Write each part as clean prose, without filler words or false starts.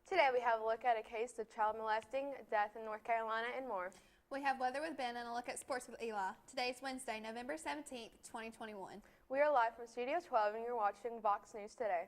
Today we have a look at a case of child molesting, death in North Carolina, and more. We have weather with Ben and a look at sports with Eli. Today is Wednesday, November 17th, 2021. We are live from Studio 12 and you're watching VOX News Today.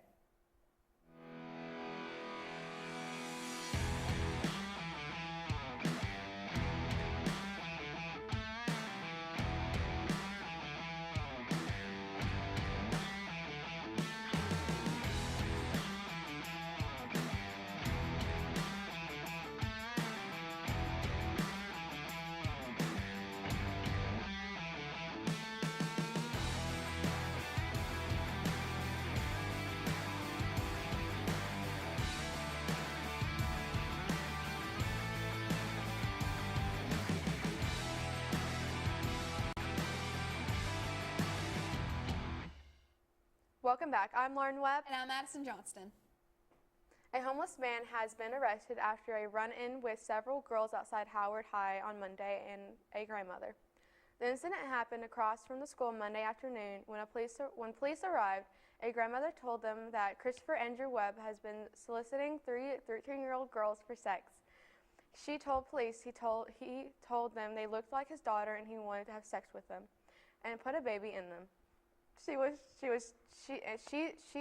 Welcome back. I'm Lauren Webb. And I'm Madison Johnston. A homeless man has been arrested after a run-in with several girls outside Howard High on Monday and a grandmother. The incident happened across from the school Monday afternoon. When police arrived, a grandmother told them that Christopher Andrew Webb has been soliciting 13-year-old girls for sex. She told police he told them they looked like his daughter and he wanted to have sex with them and put a baby in them. She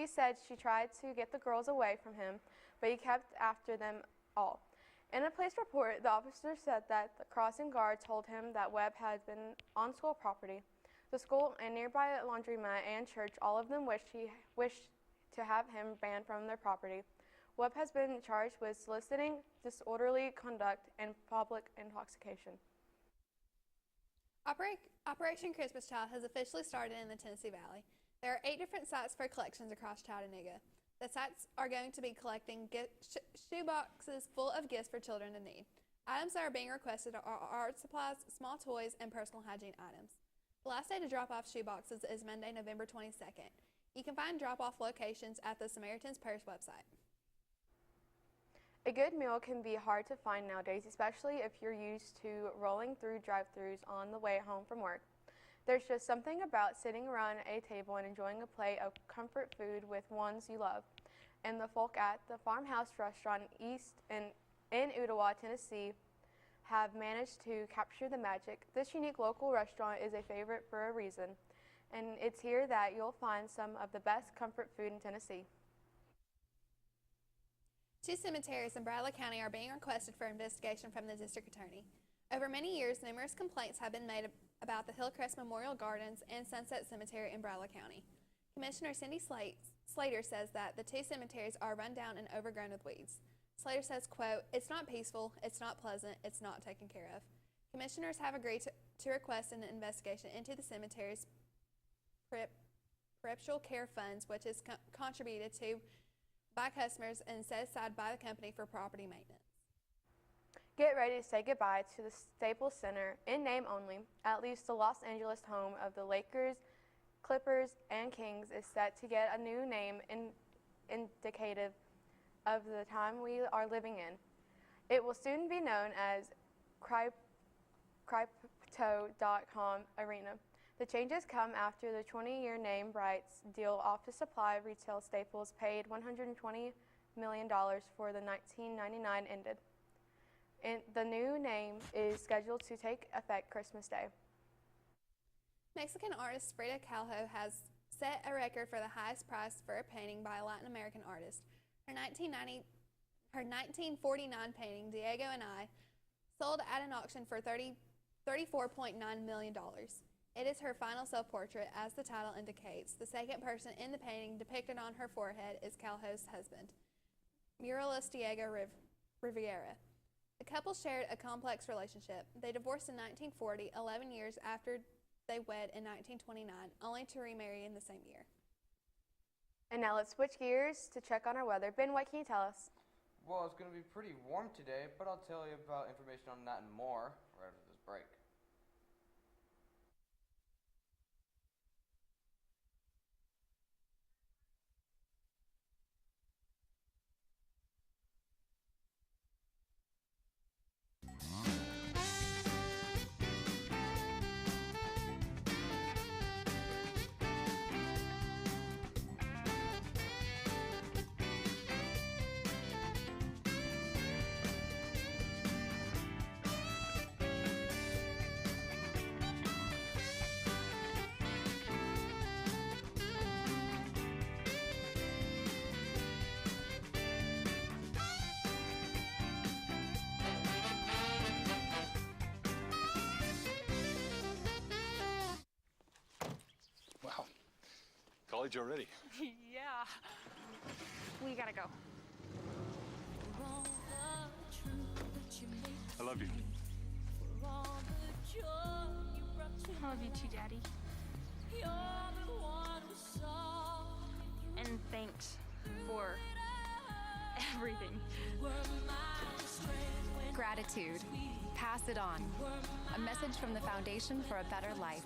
said she tried to get the girls away from him, but he kept after them all. In a police report, the officer said that the crossing guard told him that Webb had been on school property. The school and nearby laundromat and church, all of them wished to have him banned from their property. Webb has been charged with soliciting disorderly conduct and public intoxication. Operation Christmas Child has officially started in the Tennessee Valley. There are 8 different sites for collections across Chattanooga. The sites are going to be collecting shoe boxes full of gifts for children in need. Items that are being requested are art supplies, small toys, and personal hygiene items. The last day to drop off shoe boxes is Monday, November 22nd. You can find drop-off locations at the Samaritan's Purse website. A good meal can be hard to find nowadays, especially if you're used to rolling through drive-thrus on the way home from work. There's just something about sitting around a table and enjoying a plate of comfort food with ones you love. And the folk at the Farmhouse Restaurant in Ottawa, Tennessee, have managed to capture the magic. This unique local restaurant is a favorite for a reason, and it's here that you'll find some of the best comfort food in Tennessee. 2 cemeteries in Bradley County are being requested for investigation from the district attorney. Over many years, numerous complaints have been made about the Hillcrest Memorial Gardens and Sunset Cemetery in Bradley County. Commissioner Cindy Slater says that the 2 cemeteries are run down and overgrown with weeds. Slater says, quote, "It's not peaceful, it's not pleasant, it's not taken care of." Commissioners have agreed to request an investigation into the cemetery's perpetual care funds, which is contributed to by customers and set aside by the company for property maintenance. Get ready to say goodbye to the Staples Center, in name only. At least the Los Angeles home of the Lakers, Clippers, and Kings is set to get a new name indicative of the time we are living in. It will soon be known as Crypto.com Arena. The changes come after the 20-year name rights deal Office Supply retail Staples paid $120 million for the 1999 ended. And the new name is scheduled to take effect Christmas Day. Mexican artist Frida Kahlo has set a record for the highest price for a painting by a Latin American artist. Her 1949 painting, Diego and I, sold at an auction for $34.9 million. It is her final self-portrait, as the title indicates. The second person in the painting depicted on her forehead is Kahlo's husband, muralist Diego Rivera. The couple shared a complex relationship. They divorced in 1940, 11 years after they wed in 1929, only to remarry in the same year. And now let's switch gears to check on our weather. Ben, what can you tell us? Well, it's going to be pretty warm today, but I'll tell you about information on that and more right after this break. college already. Yeah. We gotta go. I love you. I love you too, Daddy. And thanks for everything. Gratitude. Pass it on. A message from the Foundation for a Better Life.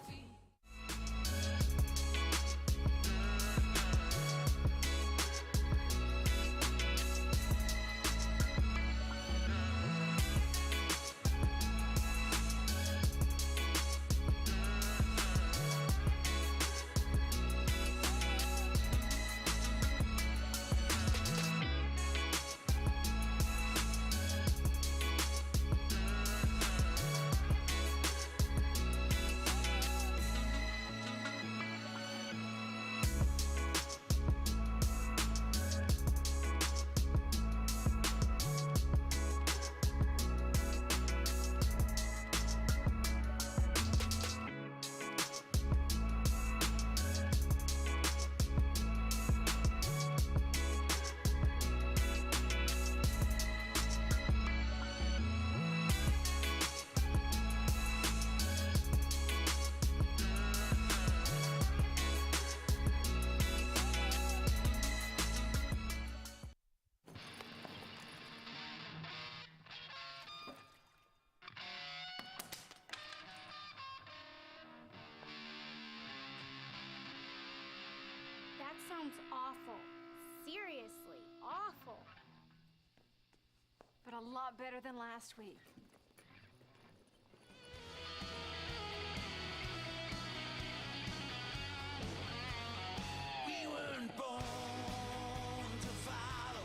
That sounds awful. Seriously, awful. But a lot better than last week. We weren't born to follow.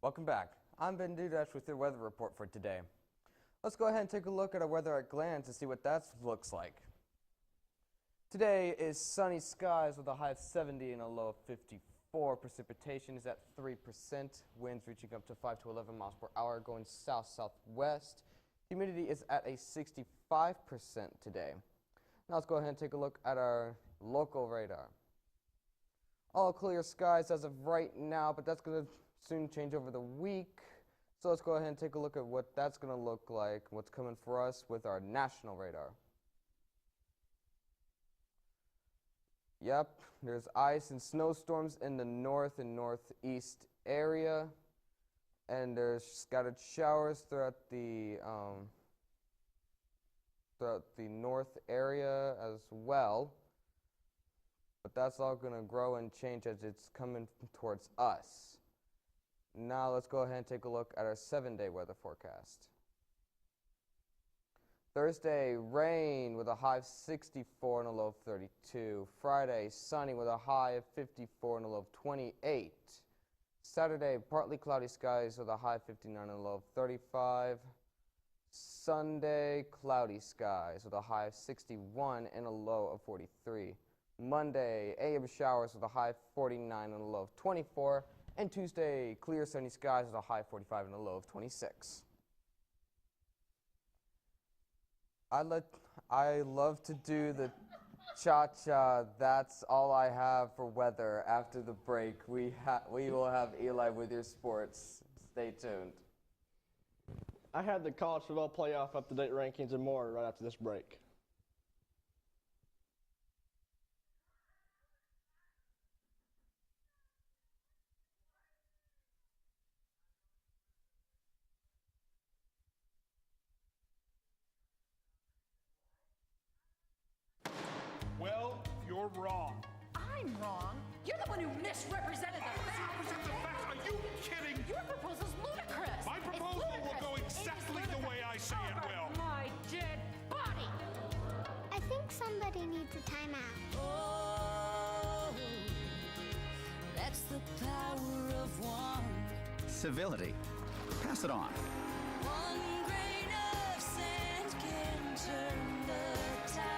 Welcome back. I'm Ben Dudash with your weather report for today. Let's go ahead and take a look at our weather at a glance to see what that looks like. Today is sunny skies with a high of 70 and a low of 54. Precipitation is at 3%. Winds reaching up to 5 to 11 miles per hour going south-southwest. Humidity is at a 65% today. Now let's go ahead and take a look at our local radar. All clear skies as of right now, but that's going to soon change over the week. So let's go ahead and take a look at what that's going to look like, what's coming for us with our national radar. Yep, there's ice and snowstorms in the north and northeast area, and there's scattered showers throughout the north area as well. But that's all going to grow and change as it's coming towards us. Now let's go ahead and take a look at our 7-day weather forecast. Thursday, rain with a high of 64 and a low of 32. Friday, sunny with a high of 54 and a low of 28. Saturday, partly cloudy skies with a high of 59 and a low of 35. Sunday, cloudy skies with a high of 61 and a low of 43. Monday, AM showers with a high of 49 and a low of 24. And Tuesday, clear sunny skies with a high of 45 and a low of 26. I love to do the cha-cha. That's all I have for weather. After the break, we will have Eli with your sports. Stay tuned. I have the college football playoff up-to-date rankings and more right after this break. Well, you're wrong. I'm wrong. You're the one who misrepresented the facts. Misrepresent the facts? Are you kidding? Your proposal's ludicrous. My proposal will go exactly the way I say it will. My dead body. I think somebody needs a timeout. Oh, that's the power of one. Civility. Pass it on. One grain of sand can turn the tide.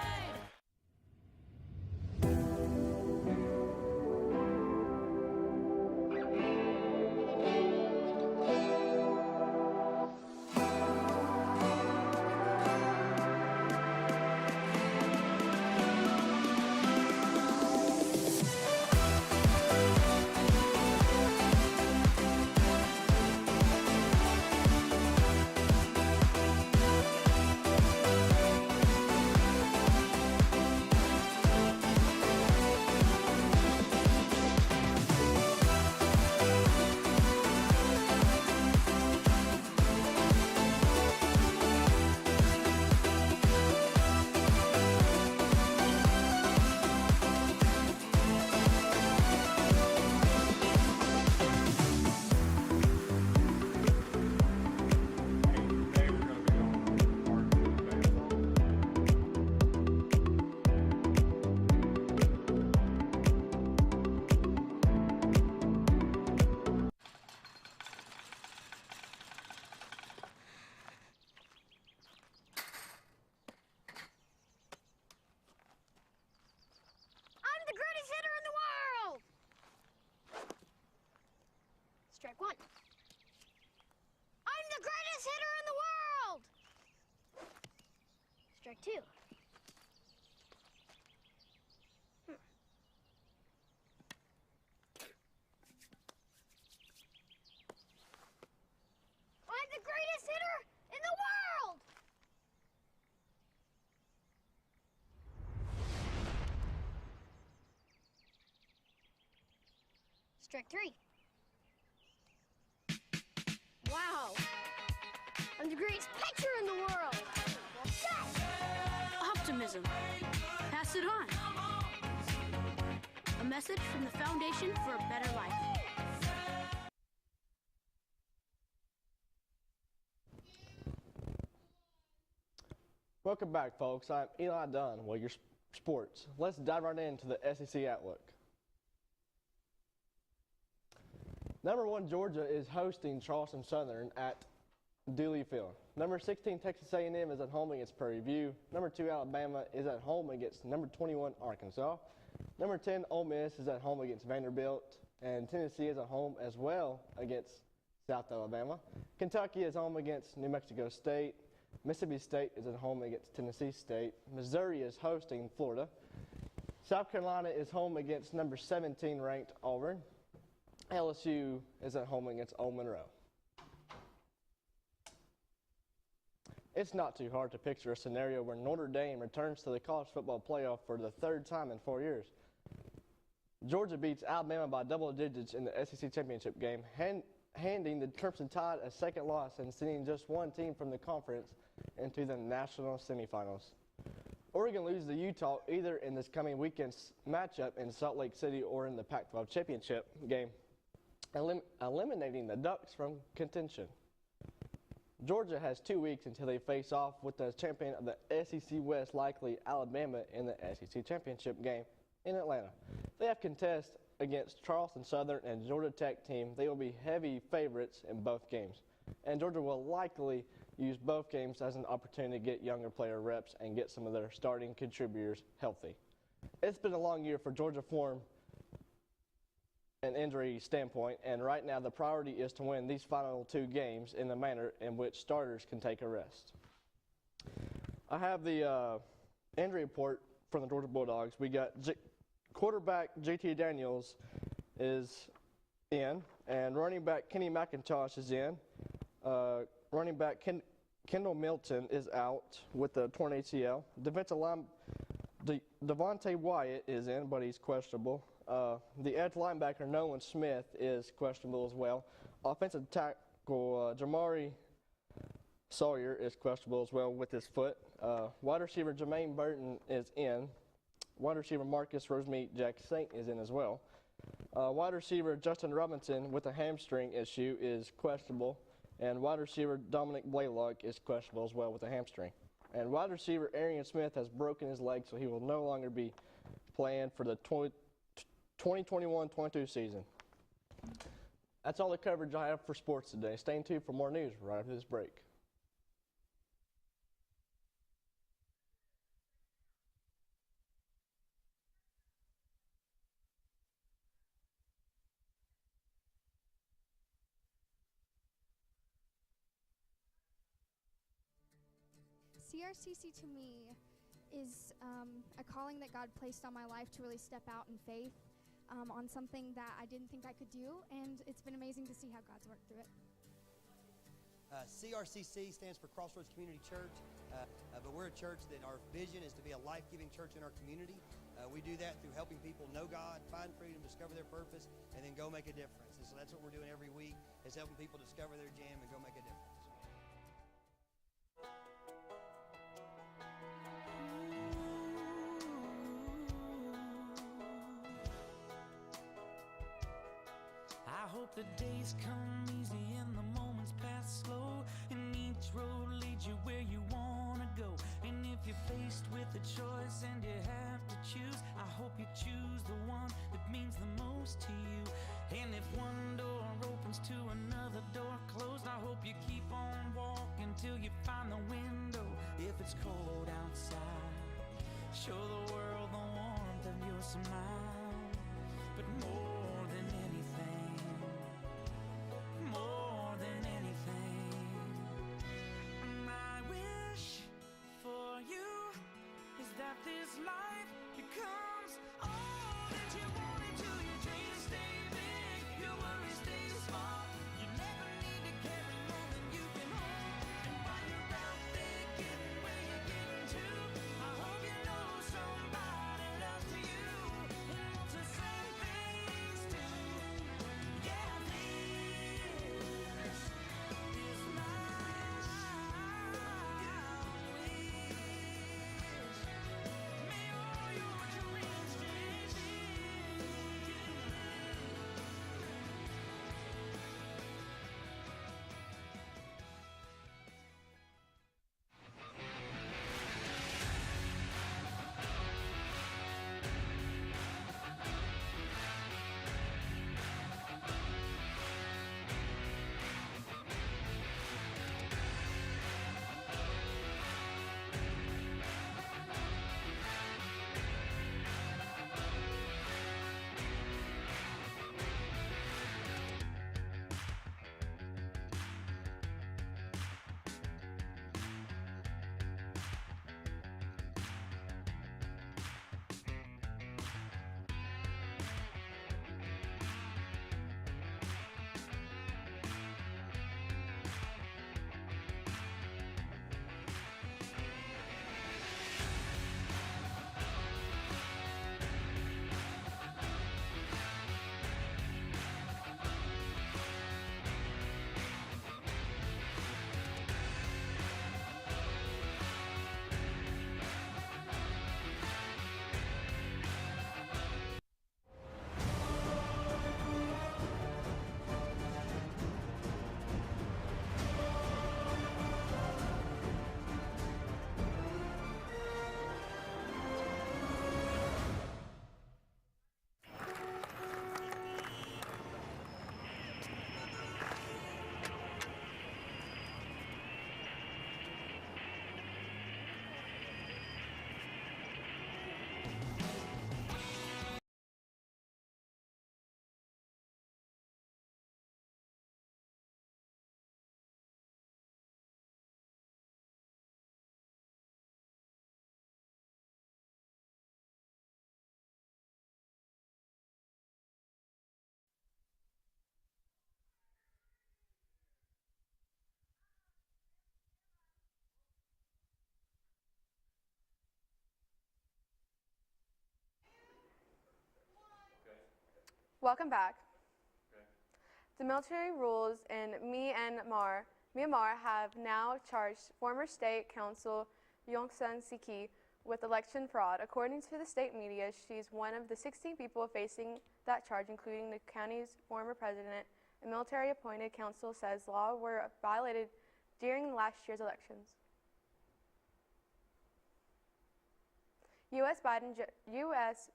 there too. I'm the greatest hitter in the world! Strike 3. Wow! I'm the greatest pitcher in the world! Yes! Optimism. Pass it on. A message from the Foundation for a Better Life. Welcome back, folks. I'm Eli Dunn with your sports. Let's dive right into the SEC Outlook. Number 1, Georgia is hosting Charleston Southern at Dooley Field. Number 16, Texas A&M is at home against Prairie View. Number 2, Alabama is at home against number 21, Arkansas. Number 10, Ole Miss is at home against Vanderbilt. And Tennessee is at home as well against South Alabama. Kentucky is home against New Mexico State. Mississippi State is at home against Tennessee State. Missouri is hosting Florida. South Carolina is home against number 17 ranked Auburn. LSU is at home against Ole Monroe. It's not too hard to picture a scenario where Notre Dame returns to the college football playoff for the 3rd time in 4 years. Georgia beats Alabama by double digits in the SEC championship game, handing the Crimson Tide a second loss and sending just one team from the conference into the national semifinals. Oregon loses to Utah either in this coming weekend's matchup in Salt Lake City or in the Pac-12 championship game, eliminating the Ducks from contention. Georgia has 2 weeks until they face off with the champion of the SEC West, likely Alabama, in the SEC championship game in Atlanta. They have contest against Charleston Southern and Georgia Tech team. They will be heavy favorites in both games, and Georgia will likely use both games as an opportunity to get younger player reps and get some of their starting contributors healthy. It's been a long year for Georgia form an injury standpoint, and right now the priority is to win these final 2 games in the manner in which starters can take a rest. I have the injury report from the Georgia Bulldogs. We got quarterback JT Daniels is in, and running back Kenny McIntosh is in. Running back Kendall Milton is out with a torn ACL. Defensive line Devontae Wyatt is in, but he's questionable. The edge linebacker Nolan Smith is questionable as well. Offensive tackle Jamari Sawyer is questionable as well with his foot. Wide receiver Jermaine Burton is in. Wide receiver Marcus Rosemead Jack Saint is in as well. Wide receiver Justin Robinson with a hamstring issue is questionable. And wide receiver Dominic Blaylock is questionable as well with a hamstring. And wide receiver Arian Smith has broken his leg, so he will no longer be playing for the 2021-22 season. That's all the coverage I have for sports today. Stay tuned for more news right after this break. CRCC to me is a calling that God placed on my life to really step out in faith on something that I didn't think I could do, and it's been amazing to see how God's worked through it. CRCC stands for Crossroads Community Church, but we're a church that our vision is to be a life-giving church in our community. We do that through helping people know God, find freedom, discover their purpose, and then go make a difference. And so that's what we're doing every week, is helping people discover their jam and go make a difference. I hope the days come easy and the moments pass slow, and each road leads you where you wanna go. And if you're faced with a choice and you have to choose, I hope you choose the one that means the most to you. And if one door opens to another door closed, I hope you keep on walking till you find the window. If it's cold outside, show the world the warmth of your smile. But more than anything, more than anything, my wish for you Welcome back. The military rules in Myanmar have now charged former State Council Aung San Suu Kyi with election fraud. According to the state media, she's one of the 16 people facing that charge, including the county's former president. A military-appointed council says laws were violated during last year's elections. U.S.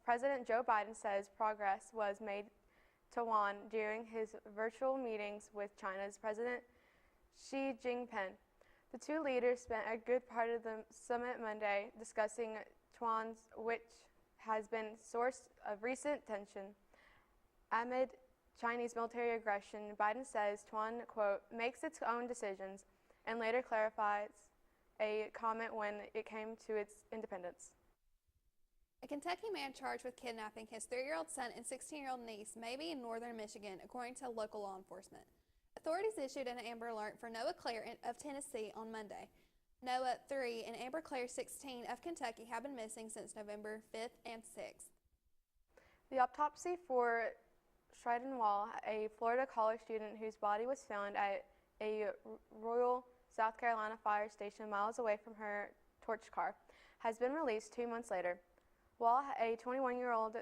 President Joe Biden says progress was made Taiwan during his virtual meetings with China's President Xi Jinping. The two leaders spent a good part of the summit Monday discussing Taiwan, which has been a source of recent tension. Amid Chinese military aggression, Biden says Taiwan, quote, makes its own decisions, and later clarifies a comment when it came to its independence. A Kentucky man charged with kidnapping his 3-year-old son and 16-year-old niece may be in northern Michigan, according to local law enforcement. Authorities issued an Amber Alert for Noah Claire of Tennessee on Monday. Noah, 3, and Amber Claire, 16, of Kentucky have been missing since November 5th and 6th. The autopsy for Sheridan Wall, a Florida college student whose body was found at a Royal, South Carolina fire station miles away from her torched car, has been released 2 months later. Wall, a 21-year-old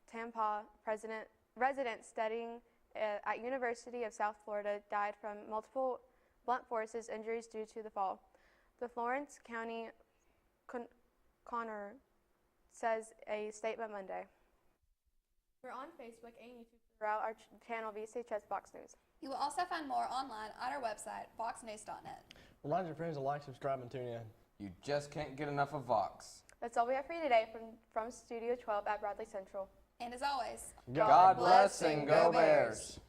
Tampa resident studying at University of South Florida, died from multiple blunt force injuries due to the fall. The Florence County coroner says a statement Monday. We're on Facebook and YouTube throughout our channel VCHS VOX News. You will also find more online on our website, voxnews.net. Remind your friends to like, subscribe, and tune in. You just can't get enough of VOX. That's all we have for you today from Studio 12 at Bradley Central. And as always, God bless and go Bears.